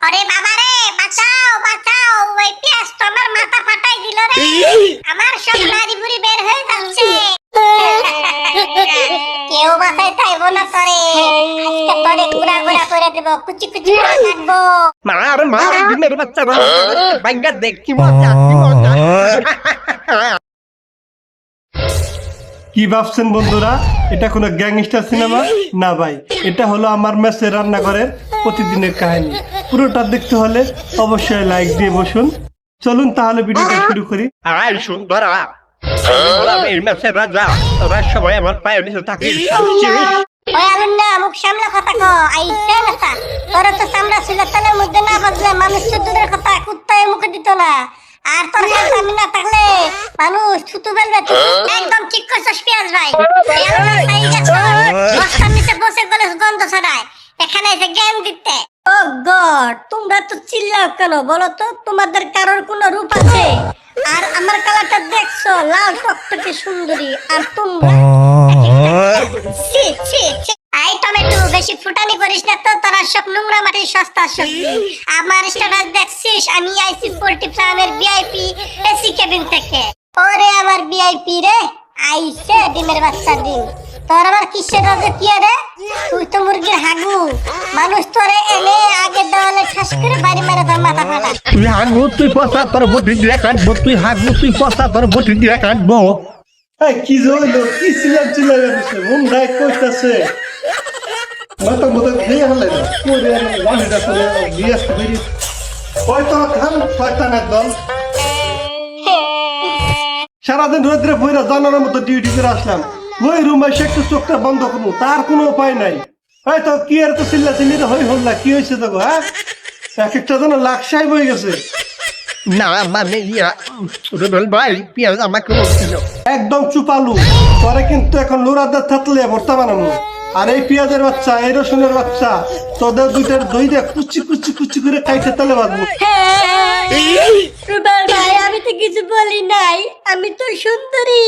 আরে বাবা রে, বাঁচাও বাঁচাও, ওই পেঁয়াজ তো আমার মাথা ফাটাই দিল রে। আমার সব নাড়ি বুড়ি বের হয়ে যাচ্ছে। কেউ বাঁচাই চাইবো না তোরে, আজকে তোরে গুড়া গুড়া করে দেব, কুচি কুচি করে কাটবো। মার মার দিনের বাচ্চা ভাঙ্গা দেখ কি মজা কি মজা। কি ভাবছেন বন্ধুরা, এটা কোনো গ্যাংস্টার সিনেমা না ভাই, এটা হলো আমার মেসের রান্নাঘরের প্রতিদিনের কাহিনী। পুরোটা দেখতে হলে অবশ্যই লাইক দিয়ে বসুন। চলুন তাহলে ভিডিওটা শুরু করি। আয় সুন্দরা, এই মেসের রাজা, তোরা সবাই আমার পায়ে নিচে থাকিস। ওই আলুন্ডা, মুখ সামলা কথা কো, আইছে না তা। তোর তো চামড়া ছিল তেলের মধ্যে না বাজলে মানুষ চুতুদের কথা কুত্তায় মুখে দিত না। আর তোর কাছে আমি না থাকলে মানুষ থুতু বেলবে। একদম ঠিক করছস পেঁয়াজ ভাই। এই আলুন্ডা খাই গেছো, বস্তার নিচে বসে গলে গন্ধ ছড়ায়, এখানে এসে জ্ঞান দিতে। ও গড, তোমরা তো চিল্লাও কেন বলো তো? তোমাদের কারোর কোনো রূপ আছে? আর আমার কালারটা দেখছো, লাল টকটকে সুন্দরী, আর তোমরা ছি ছি ছি। আই টমেটো, বেশি ফুটানি করিস না তো, তোরা সব নোংরা মাটির সস্তা সবজি। আমার স্ট্যাটাস দেখছিস, আমি আইসি পোল্ট্রি ফার্মের ভিআইপি এসি কেবিন থেকে। ওরে আমার ভিআইপি রে, আইছে ডিমের বাচ্চা ডিম। তোর আবার কিসের রাজে পিয়া রে? তুই তো মুরগির হাগু। মানুষ তোরে এনে আগে দেওয়ালে ঠাস করে বাড়ি মেরে তোর মাথা ফাটা। তুই হাগু তুই পচা, তোর বটি দিয়ে কাটবো। তুই হাগু তুই পচা, তোর বটি দিয়ে কাটবো। এই কি জইলো, কি চিল্লা যাচ্ছে, মন রাগ কইতাছে। মাথা মতো দিয়ে হলে না করে লাহিটা চলে দিয়ে আসতে বেরি। ওই তো খান শয়তান একদম। সারাদিন রোদ্রে বইরা জানার মতো ডিউটি করে আসলাম, ওই রুমে এসে একটু চোখটা বন্ধ করবো, তার কোনো উপায় নাই। এই তো কি আর তো চিল্লা চিল্লিতে হই হল না, কি হয়েছে তো হ্যাঁ? এক একটা যেন লাকসাই বই গেছে। না মানে রুবেল ভাই, পেঁয়াজ আমাকে বলছিল। একদম চুপালু, পরে কিন্তু এখন লোরাদার থাকলে ভর্তা বানাবো। আর এই পেঁয়াজের বাচ্চা, এই রসুনের বাচ্চা, তোদের দুইটার দই দিয়ে কুচি কুচি কুচি করে খাইতে তেলে বাঁধবো। রুবেল ভাই, আমি তো কিছু বলি নাই, আমি তো সুন্দরী।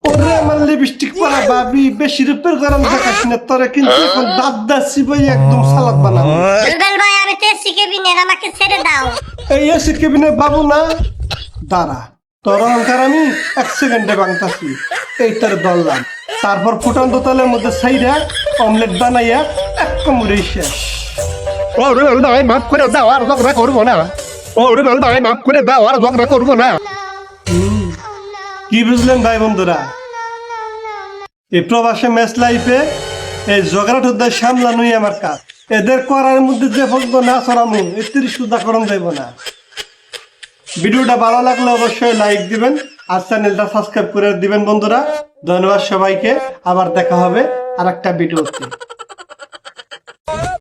ওরে আমার লিপস্টিক পরা ভাবি, বেশি রূপের গরম দেখাস না, তোরা কিন্তু এখন দাঁত দাঁত চিবাই একদম সালাদ বানাবো। রুবেল ভাই, আমি তো এসি কেবিনের, আমাকে ছেড়ে দাও। এই এসি কেবিনে বাবু না, দাঁড়া, তোর অহংকার আমি 1 সেকেন্ডে ভাঙতাছি। এইটার দললাম, তারপর ফুটান্ত তেলের মধ্যে ছাইরা অমলেট বানাইয়া এক কামড়ে শেষ। ও রুবেল ভাই মাফ করে দাও, আর ঝগড়া করবো না। ও রুবেল ভাই মাফ করে দাও, আর ঝগড়া করবো না। কি বুঝলেন ভাই বন্ধুরা? এই প্রবাসে ম্যাচ লাইফে এই ঝগড়াটুদার সামলানোই আমার কাজ। এদের করার মধ্যে যে ফলতো না সরামু, এর সুদা করণ যাইব না। ভিডিওটা ভালো লাগলে অবশ্যই লাইক দিবেন আর চ্যানেলটা সাবস্ক্রাইব করে দিবেন বন্ধুরা। ধন্যবাদ সবাইকে, আবার দেখা হবে আর একটা ভিডিওতে।